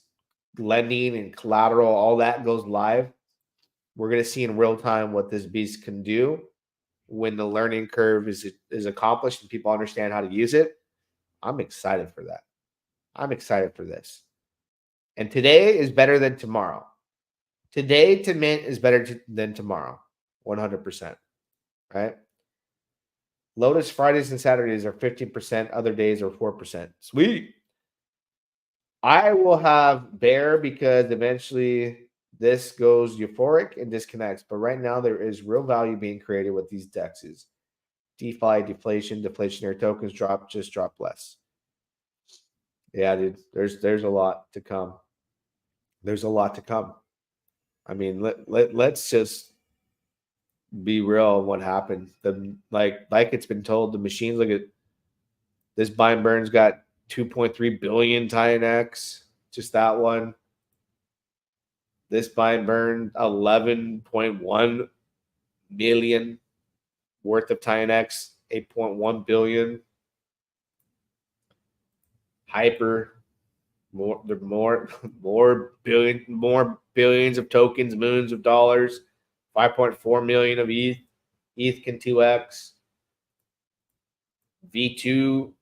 lending and collateral, all that goes live, we're going to see in real time what this beast can do when the learning curve is accomplished and people understand how to use it. I'm excited for that. I'm excited for this. And today is better than tomorrow. Today to mint is better than tomorrow. 100%. Right? Lotus Fridays and Saturdays are 15%. Other days are 4%. Sweet. I will have bear because eventually this goes euphoric and disconnects. But right now there is real value being created with these DEXs. DeFi, deflation, deflationary tokens just drop less. Yeah, dude. There's a lot to come. There's a lot to come. I mean, let's just be real on what happened. Like it's been told, the machines, look at this buy and burn's got 2.3 billion Titanx, just that one. This buy and burn 11.1 million worth of Titanx, 8.1 billion. Hyper, more billions of tokens, millions of dollars, 5.4 million of ETH. ETH can 2x. V2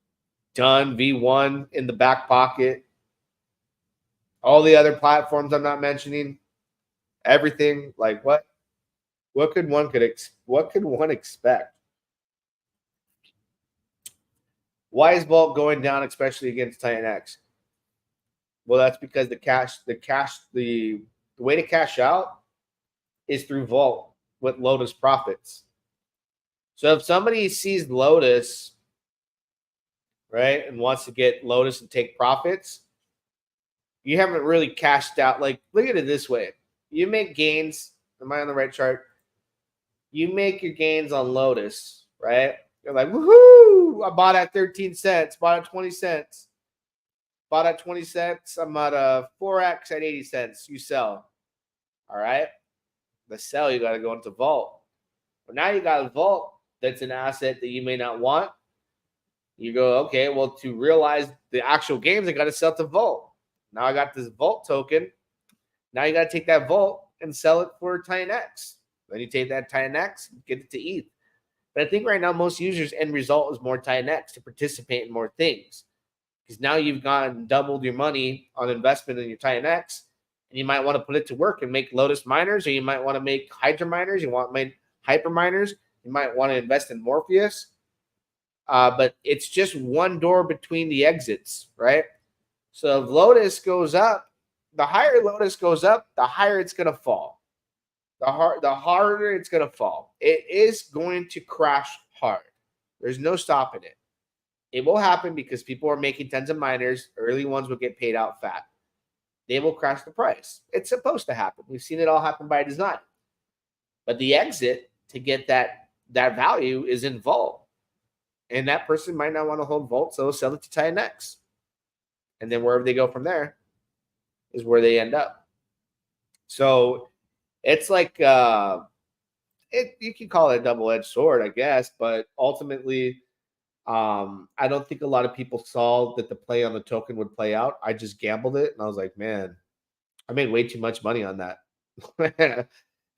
done, V1 in the back pocket. All the other platforms I'm not mentioning, everything, like what could one expect? Why is Vault going down, especially against Titanx? Well, that's because the way to cash out is through Vault with Lotus profits. So if somebody sees Lotus, right, and wants to get Lotus and take profits, you haven't really cashed out. Like, look at it this way. You make gains. Am I on the right chart? You make your gains on Lotus, right? You're like, woohoo! I bought at 13 cents, bought at 20 cents, bought at 20 cents. I'm at a 4x at 80 cents. You sell. All right. The sell, you got to go into Vault. But now you got a Vault that's an asset that you may not want. You go, okay, well, to realize the actual gains, I got to sell to Vault. Now I got this Vault token. Now you got to take that Vault and sell it for Titanx. Then you take that Titanx, get it to ETH. But I think right now most users' end result is more Titanx to participate in more things. Because now you've gone doubled your money on investment in your Titanx, and you might want to put it to work and make Lotus miners, or you might want to make Hydra miners, you want to make hyper miners, you might want to invest in Morpheus. But it's just one door between the exits, right? So if Lotus goes up, the higher Lotus goes up, the higher it's going to fall. The harder it's going to fall. It is going to crash hard. There's no stopping it. It will happen because people are making tons of miners. Early ones will get paid out fat. They will crash the price. It's supposed to happen. We've seen it all happen by design. But the exit to get that value is in Vault. And that person might not want to hold Vault, so they'll sell it to Titanx. And then wherever they go from there is where they end up. So it's like you can call it a double-edged sword, I guess, but ultimately, I don't think a lot of people saw that the play on the token would play out. I just gambled it, and I was like, man, I made way too much money on that.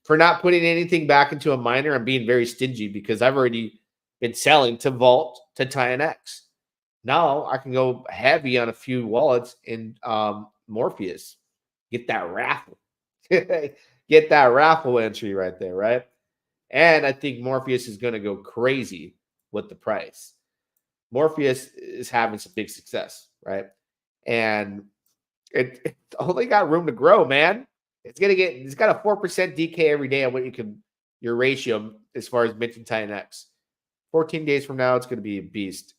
For not putting anything back into a miner, I'm being very stingy because I've already been selling to Vault to Titanx. Now I can go heavy on a few wallets in Morpheus. Get that raffle. Get that raffle entry right there, right? And I think Morpheus is going to go crazy with the price. Morpheus is having some big success, right? And it only got room to grow, man. It's got a 4% decay every day on what your ratio as far as minting Titanx. 14 days from now, it's going to be a beast,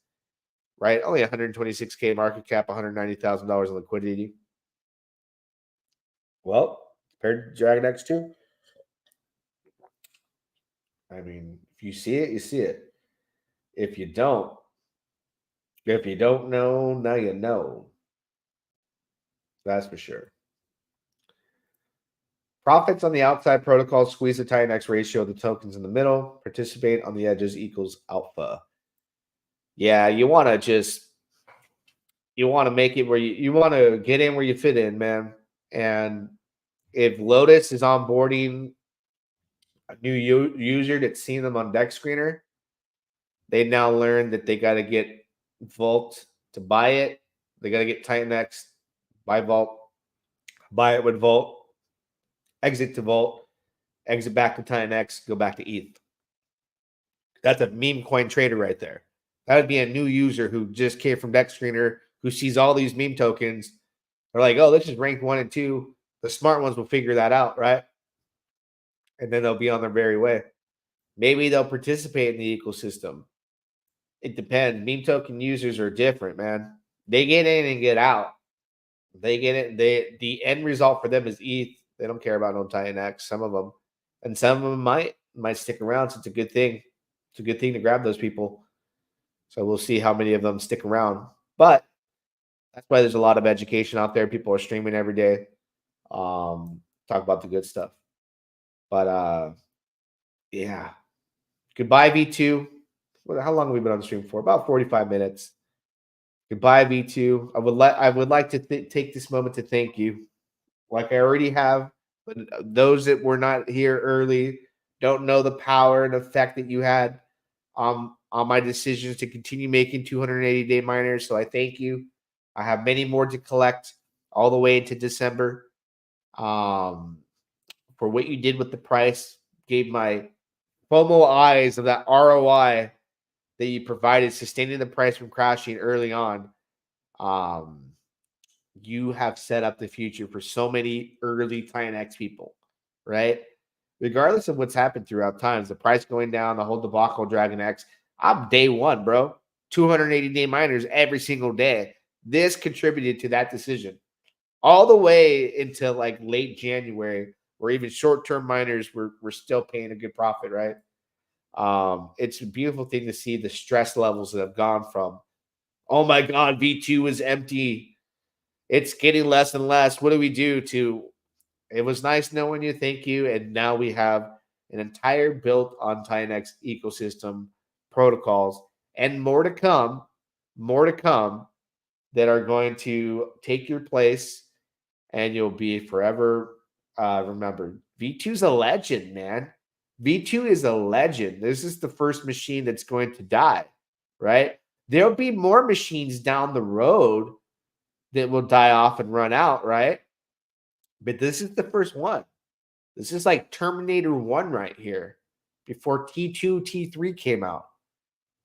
right? Only 126K market cap, $190,000 in liquidity. Well, compared to Dragon X2, I mean, if you see it, you see it. If you don't know, now you know. That's for sure. Profits on the outside protocol squeeze the Titanx ratio of the tokens in the middle. Participate on the edges equals alpha. Yeah, you want to make it where you want to get in where you fit in, man. And if Lotus is onboarding a new user that's seen them on Deck Screener, they now learn that they got to get Vault to buy it. They got to get Titanx, buy Vault, buy it with Vault, exit to Vault, exit back to Titanx, go back to ETH. That's a meme coin trader right there. That would be a new user who just came from Deck Screener, who sees all these meme tokens. They're like, oh, this is ranked 1 and 2. The smart ones will figure that out, right? And then they'll be on their merry way. Maybe they'll participate in the ecosystem. It depends. Meme token users are different, man. They get in and get out. They get it. The end result for them is ETH. They don't care about no Titanx, some of them. And some of them might stick around. So it's a good thing. It's a good thing to grab those people. So we'll see how many of them stick around. But that's why there's a lot of education out there. People are streaming every day. Talk about the good stuff. But yeah. Goodbye, V2. How long have we been on the stream for? About 45 minutes. Goodbye, V2. I would like to take this moment to thank you, like I already have. But those that were not here early don't know the power and effect that you had on my decisions to continue making 280-day miners. So I thank you. I have many more to collect all the way into December. For what you did with the price, gave my FOMO eyes of that ROI that you provided, sustaining the price from crashing early on, you have set up the future for so many early Titanx people, right? Regardless of what's happened throughout times, the price going down, the whole debacle, Dragon X. I'm day one, bro. 280-day miners every single day. This contributed to that decision all the way into like late January, where even short-term miners were still paying a good profit, right? It's a beautiful thing to see the stress levels that have gone from, oh my God, V2 is empty. It's getting less and less. What do we do to, it was nice knowing you. Thank you. And now we have an entire built on Titanx ecosystem protocols and more to come that are going to take your place and you'll be forever remembered. V2 is a legend, man. V2 is a legend. This is the first machine that's going to die, right? There'll be more machines down the road that will die off and run out, right? But this is the first one. This is like Terminator 1 right here before T2, T3 came out,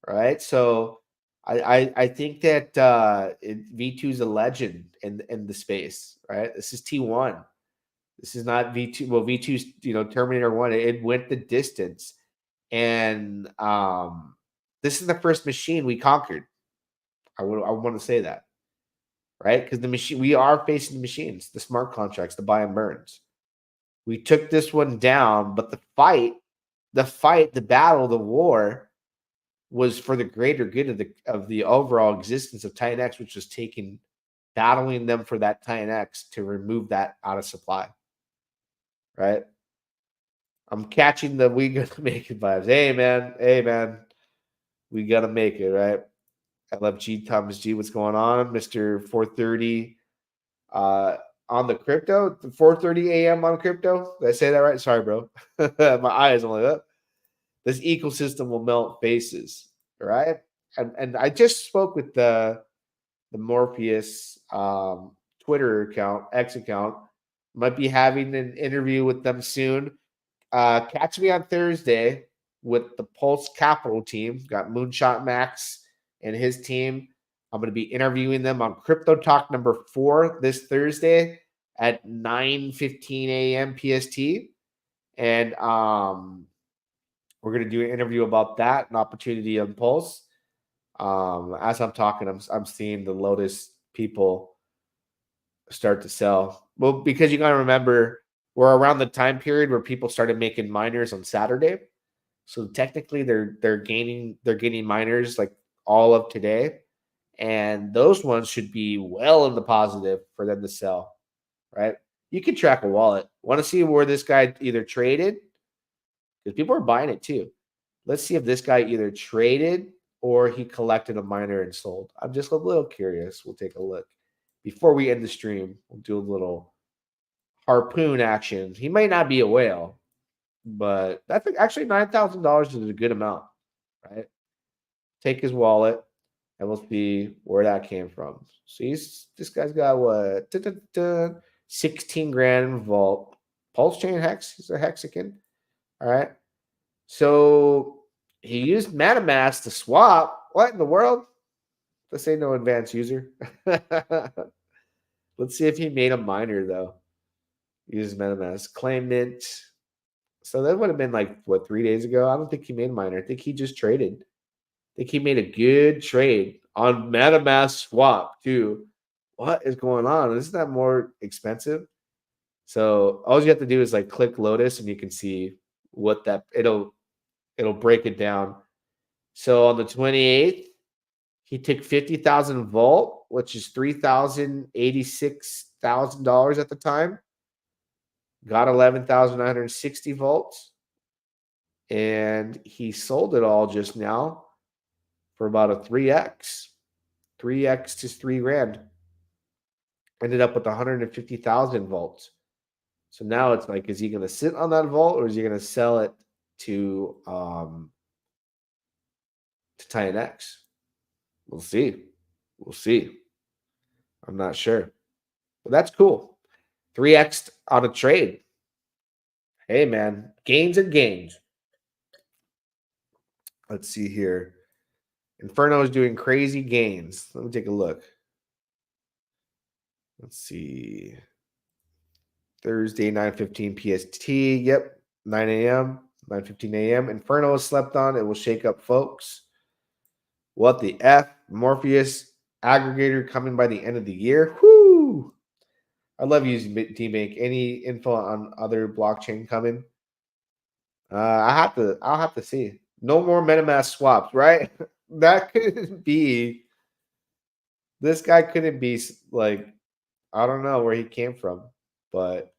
right? So I think that V2 is a legend in the space, right? This is T1. This is not V2. Well, V2's, Terminator 1, it went the distance. And this is the first machine we conquered. I want to say that, right? Because the machine, we are facing the machines, the smart contracts, the buy and burns. We took this one down, but the battle, the war was for the greater good of the overall existence of Titanx, which was battling them for that Titanx to remove that out of supply. Right? I'm catching the we gonna make it vibes. Hey man, we gotta make it, right? LFG Thomas G, what's going on? Mr. 430 on the crypto, 4:30 a.m. on crypto. Did I say that right? Sorry, bro. My eyes are like that. This ecosystem will melt faces, right? And I just spoke with the Morpheus Twitter account, X account. Might be having an interview with them soon. Catch me on Thursday with the Pulse Capital team. Got Moonshot Max and his team. I'm going to be interviewing them on Crypto Talk number 4 this Thursday at 9:15 a.m. PST. And we're going to do an interview about that, an opportunity on Pulse. As I'm talking, I'm seeing the Lotus people start to sell. Well, because you got to remember, we're around the time period where people started making miners on Saturday. So technically they're getting miners like all of today. And those ones should be well in the positive for them to sell, right? You can track a wallet. Want to see where this guy either traded? Because people are buying it too. Let's see if this guy either traded or he collected a miner and sold. I'm just a little curious. We'll take a look. Before we end the stream, we'll do a little harpoon action. He might not be a whale, but that's actually $9,000 is a good amount, right? Take his wallet, and we'll see where that came from. So this guy's got what? 16 grand in vault. Pulse chain hex. He's a hexagon. All right. So he used MetaMask to swap. What in the world? This ain't no advanced user. Let's see if he made a miner though. Use MetaMask. Claim mint. So that would have been like, what, 3 days ago? I don't think he made a miner. I think he just traded. I think he made a good trade on MetaMask swap too. What is going on? Isn't that more expensive? So all you have to do is like click Lotus and you can see what that it'll break it down. So on the 28th, he took 50,000 volt, which is $3,086,000 at the time. Got 11,960 volts. And he sold it all just now for about a 3x. 3x to 3 grand. Ended up with 150,000 volts. So now it's like, is he going to sit on that vault or is he going to sell it to Titanx? We'll see. We'll see. I'm not sure. But that's cool. 3x on a trade. Hey, man. Gains and gains. Let's see here. Inferno is doing crazy gains. Let me take a look. Let's see. Thursday, 9:15 PST. Yep, 9 a.m., 9:15 a.m. Inferno is slept on. It will shake up folks. What the F? Morpheus aggregator coming by the end of the year. Whoo! I love using DBank. Any info on other blockchain coming? I'll have to see. No more MetaMask swaps, right? That couldn't be. This guy couldn't be like, I don't know where he came from, but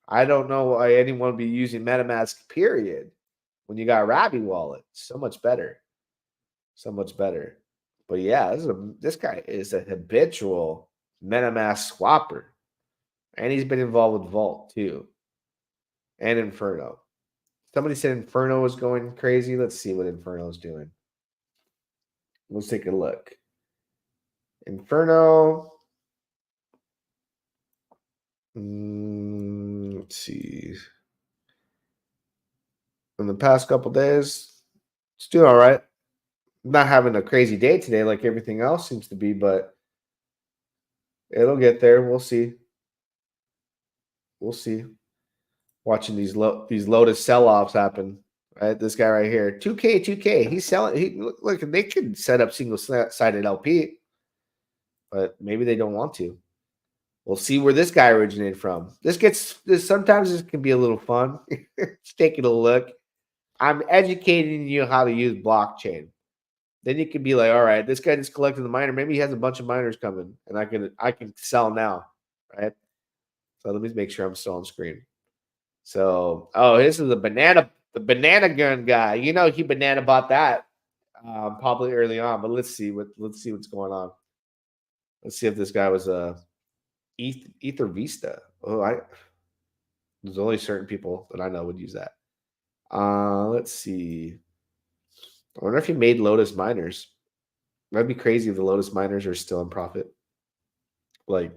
I don't know why anyone would be using MetaMask, period. When you got Rabby wallet, so much better. So much better. But yeah, this guy is a habitual MetaMask swapper. And he's been involved with Vault too. And Inferno. Somebody said Inferno was going crazy. Let's see what Inferno is doing. Let's take a look. Inferno. Let's see. In the past couple days, it's doing all right. Not having a crazy day today like everything else seems to be, but it'll get there. We'll see. We'll see. Watching these Lotus sell-offs happen. Right, this guy right here, 2K. He's selling. Look, they could set up single-sided LP, but maybe they don't want to. We'll see where this guy originated from. Sometimes this can be a little fun. Just taking a look. I'm educating you how to use blockchain. Then you can be like, all right, this guy just collected the miner. Maybe he has a bunch of miners coming, and I can sell now, right? So let me make sure I'm still on screen. So, this is the banana gun guy. You know, he banana bought that probably early on. But let's see what's going on. Let's see if this guy was a Ether Vista. There's only certain people that I know would use that. Let's see. I wonder if he made Lotus miners. That'd be crazy if the Lotus miners are still in profit. Like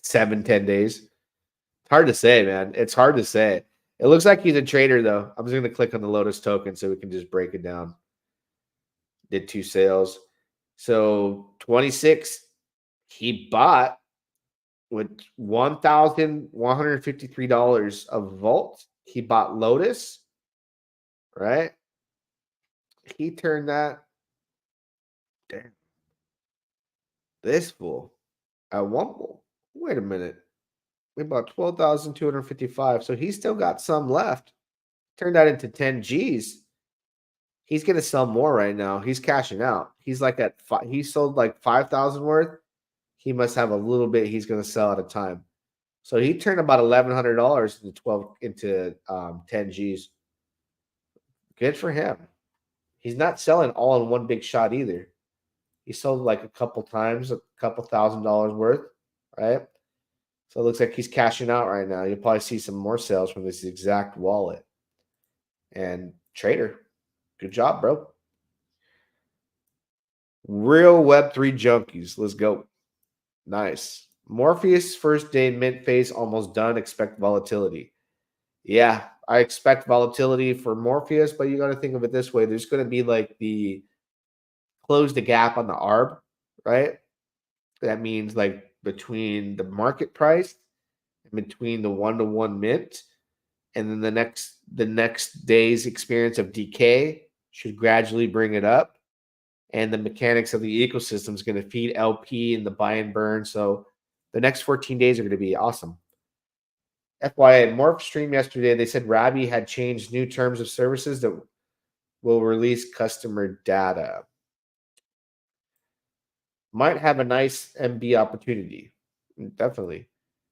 7-10 days. It's hard to say, man. It's hard to say. It looks like he's a trader, though. I'm just going to click on the Lotus token so we can just break it down. Did 2 sales. So 26, he bought with $1,153 of Vault. He bought Lotus, right? He turned that. Damn. This fool. At one. Wait a minute. We bought 12,255. So he's still got some left. Turned that into 10 G's. He's going to sell more right now. He's cashing out. He's like he sold like 5,000 worth. He must have a little bit he's going to sell at a time. So he turned about $1,100 into 10 G's. Good for him. He's not selling all in one big shot either. He sold like a couple times, a couple $1,000 worth, right? So it looks like he's cashing out right now. You'll probably see some more sales from this exact wallet. And trader, good job, bro. Real Web3 junkies. Let's go. Nice. Morpheus first day mint phase almost done. Expect volatility. Yeah, I expect volatility for Morpheus, but you got to think of it this way. There's going to be like close the gap on the ARB, right? That means like between the market price and between the 1-to-1 mint, and then the next day's experience of decay should gradually bring it up. And the mechanics of the ecosystem is going to feed LP and the buy and burn. So the next 14 days are going to be awesome. FYI, Morph stream yesterday, they said Rabby had changed new terms of services that will release customer data. Might have a nice MB opportunity. Definitely.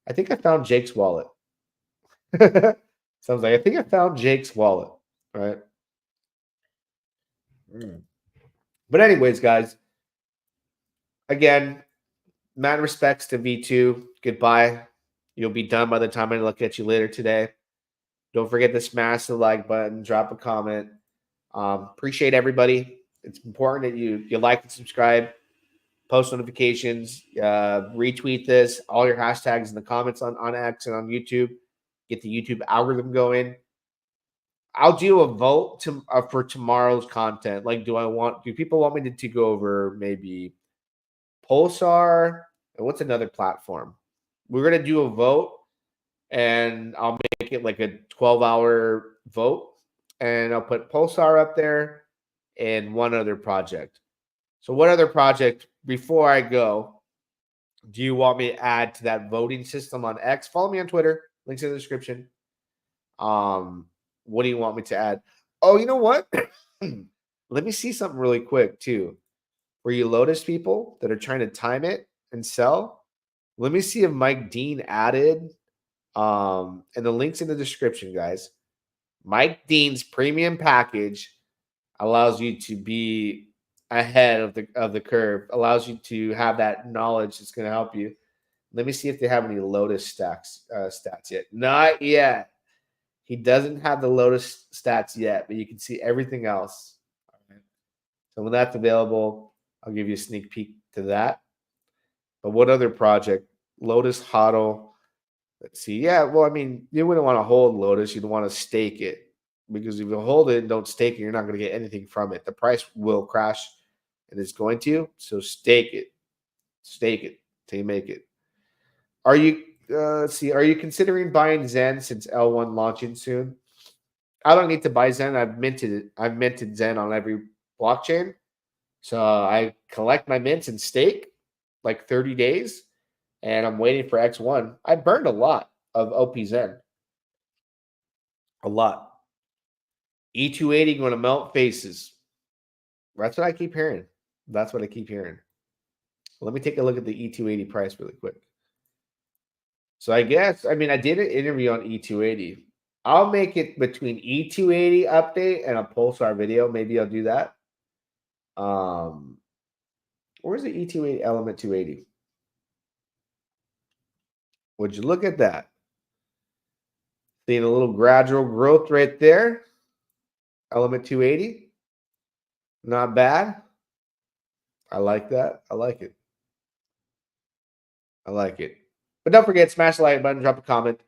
I think I found Jake's wallet. Sounds like I think I found Jake's wallet. All right. But anyways, guys, again, mad respects to V2. Goodbye. You'll be done by the time I look at you later today. Don't forget to smash the like button, drop a comment. Appreciate everybody. It's important that you like and subscribe, post notifications, retweet this, all your hashtags in the comments on X and on YouTube. Get the YouTube algorithm going. I'll do a vote for tomorrow's content. Like, do people want me to go over maybe Pulsar? And what's another platform? We're going to do a vote, and I'll make it like a 12-hour vote, and I'll put Pulsar up there and one other project. So what other project, before I go, do you want me to add to that voting system on X? Follow me on Twitter. Links in the description. What do you want me to add? Oh, you know what? Let me see something really quick too. For you Lotus people that are trying to time it and sell, let me see if Mike Dean added. And the link's in the description, guys. Mike Dean's premium package allows you to be ahead of the curve, allows you to have that knowledge that's going to help you. Let me see if they have any Lotus stats yet. Not yet. He doesn't have the Lotus stats yet, but you can see everything else. All right. So when that's available, I'll give you a sneak peek to that. But what other project? Lotus HODL. Let's see. Yeah, well, I mean, you wouldn't want to hold Lotus. You'd want to stake it. Because if you hold it and don't stake it, you're not going to get anything from it. The price will crash, and it's going to. So stake it. Stake it till you make it. Are you let's see, are you considering buying Zen since L1 launching soon? I don't need to buy Zen. I've minted Zen on every blockchain. So I collect my mints and stake like 30 days, and I'm waiting for X1. I burned a lot of OP Zen. A lot. E280 going to melt faces. That's what I keep hearing. That's what I keep hearing. Let me take a look at the E280 price really quick. So I guess, I mean, I did an interview on E280. I'll make it between E280 update and a Pulsar video. Maybe I'll do that. Where's the E280 element 280? Would you look at that? Seeing a little gradual growth right there. Element 280. Not bad. I like that. I like it. I like it. But don't forget, smash the like button, drop a comment.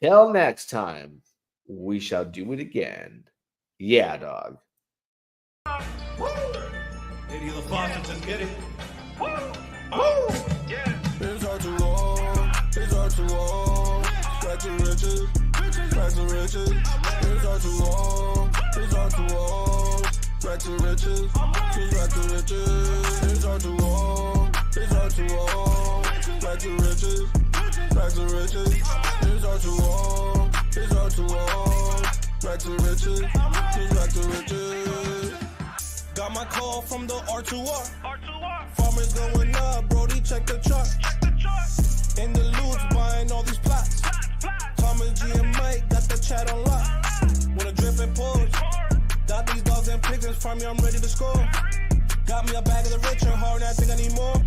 Till next time, we shall do it again. Yeah, dog. Lady LaFosse, let's get it. It's hard to walk, it's hard to walk. Back to riches, back to riches. It's hard to walk, it's hard to walk. Back to riches, just back to riches. It's hard to walk, it's hard to walk. Back to riches, back to riches. It's hard to walk, it's hard to walk. Back to riches, just back to riches. Got my call from the R2R. Farmers going up, Brody, check the chart. In the loot, buying all these plots. Thomas G and Mike got the chat on lock. With a drip and pulse. Got these dogs and pigs, farm me, I'm ready to score. Got me a bag of the rich and hard, I think I need more.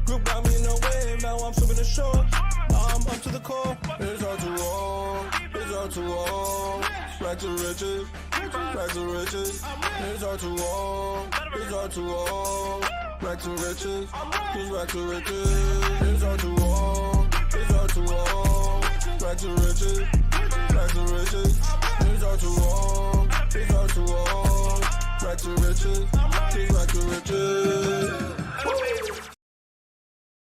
Group got me in the wave, now I'm swimming the shore. I'm up to the core. It's hard to walk, it's hard to walk. Back to riches, back to riches. It's hard to walk, it's hard to walk. Back to riches, just back to riches. It's hard to walk, it's hard to walk. Back to riches, back to riches. It's hard to walk, it's hard to walk. Back to riches, just back to riches.